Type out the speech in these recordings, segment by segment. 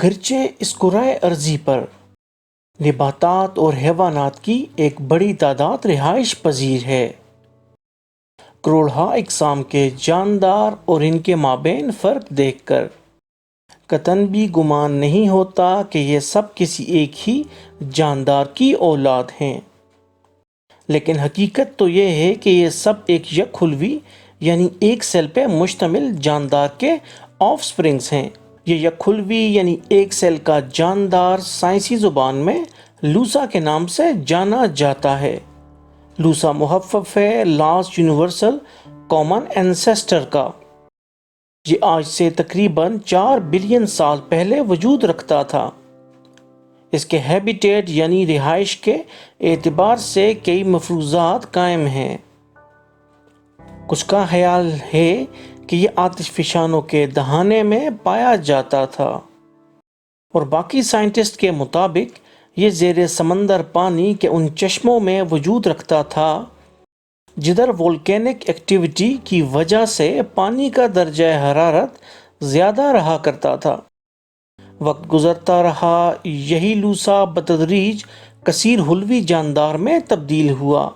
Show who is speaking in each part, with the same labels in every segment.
Speaker 1: اگرچہ اس کرۂ ارضی پر نباتات اور حیوانات کی ایک بڑی تعداد رہائش پذیر ہے، کروڑہا اقسام کے جاندار اور ان کے مابین فرق دیکھ کر قطعاً بھی گمان نہیں ہوتا کہ یہ سب کسی ایک ہی جاندار کی اولاد ہیں، لیکن حقیقت تو یہ ہے کہ یہ سب ایک یک خلوی یعنی ایک سیل پہ مشتمل جاندار کے آف سپرنگز ہیں۔ یہ یک خلوی یعنی ایک سیل کا جاندار سائنسی زبان میں لوسا کے نام سے جانا جاتا ہے۔ لوسا مخفف ہے لاسٹ یونیورسل کامن اینسیسٹر کا۔ یہ آج سے تقریباً 4 بلین سال پہلے وجود رکھتا تھا۔ اس کے ہیبیٹیٹ یعنی رہائش کے اعتبار سے کئی مفروضات قائم ہیں۔ کچھ کا خیال ہے کہ یہ آتش فشانوں کے دہانے میں پایا جاتا تھا، اور باقی سائنٹسٹ کے مطابق یہ زیر سمندر پانی کے ان چشموں میں وجود رکھتا تھا جدھر وولکینک ایکٹیویٹی کی وجہ سے پانی کا درجہ حرارت زیادہ رہا کرتا تھا۔ وقت گزرتا رہا، یہی لوسا بتدریج کثیر حلوی جاندار میں تبدیل ہوا۔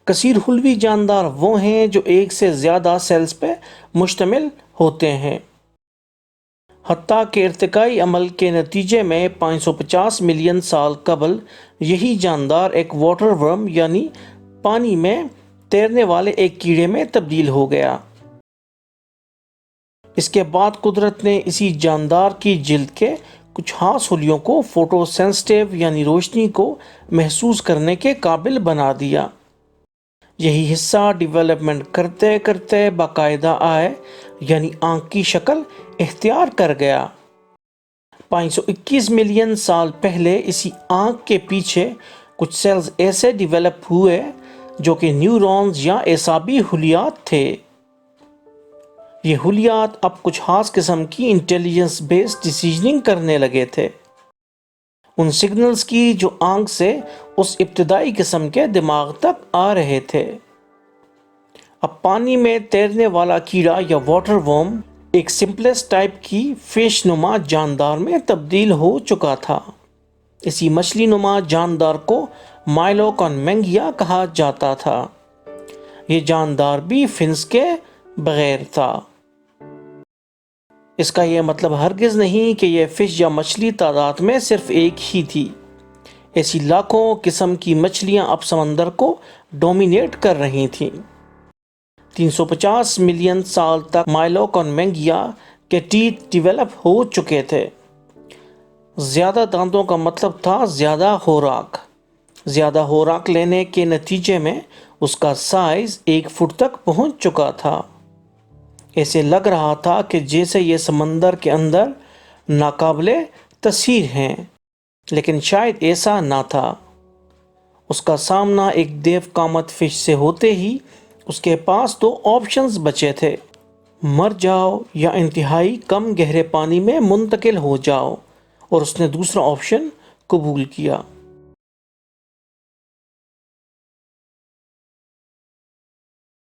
Speaker 1: کثیر حلوی جاندار وہ ہیں جو ایک سے زیادہ سیلز پہ مشتمل ہوتے ہیں، حتیٰ کہ ارتقائی عمل کے نتیجے میں 550 ملین سال قبل یہی جاندار ایک واٹر ورم یعنی پانی میں تیرنے والے ایک کیڑے میں تبدیل ہو گیا۔ اس کے بعد قدرت نے اسی جاندار کی جلد کے کچھ خاص حلیوں کو فوٹو سینسٹیو یعنی روشنی کو محسوس کرنے کے قابل بنا دیا۔ یہی حصہ ڈیولپمنٹ کرتے کرتے باقاعدہ آئے یعنی آنکھ کی شکل اختیار کر گیا۔ 521 ملین سال پہلے اسی آنکھ کے پیچھے کچھ سیلز ایسے ڈیولپ ہوئے جو کہ نیورونز یا اعصابی خلیات تھے۔ یہ خلیات اب کچھ خاص قسم کی انٹیلیجنس بیسڈ ڈیسیژننگ کرنے لگے تھے، ان سگنلز کی جو آنکھ سے اس ابتدائی قسم کے دماغ تک آ رہے تھے۔ اب پانی میں تیرنے والا کیڑا یا واٹر ورم ایک سمپلسٹ ٹائپ کی فش نما جاندار میں تبدیل ہو چکا تھا۔ اسی مچھلی نما جاندار کو مائلوکونمینگیا کہا جاتا تھا۔ یہ جاندار بھی فنس کے بغیر تھا۔ اس کا یہ مطلب ہرگز نہیں کہ یہ فش یا مچھلی تعداد میں صرف ایک ہی تھی۔ ایسی لاکھوں قسم کی مچھلیاں اب سمندر کو ڈومینیٹ کر رہی تھیں۔ 350 ملین سال تک مائلوکونمینگیا کے ٹیتھ ڈیولپ ہو چکے تھے۔ زیادہ دانتوں کا مطلب تھا زیادہ خوراک۔ زیادہ خوراک لینے کے نتیجے میں اس کا سائز 1 فٹ تک پہنچ چکا تھا۔ ایسے لگ رہا تھا کہ جیسے یہ سمندر کے اندر ناقابل تصویر ہیں، لیکن شاید ایسا نہ تھا۔ اس کا سامنا ایک دیو قامت فش سے ہوتے ہی اس کے پاس 2 آپشنز بچے تھے: مر جاؤ یا انتہائی کم گہرے پانی میں منتقل ہو جاؤ، اور اس نے دوسرا آپشن قبول کیا۔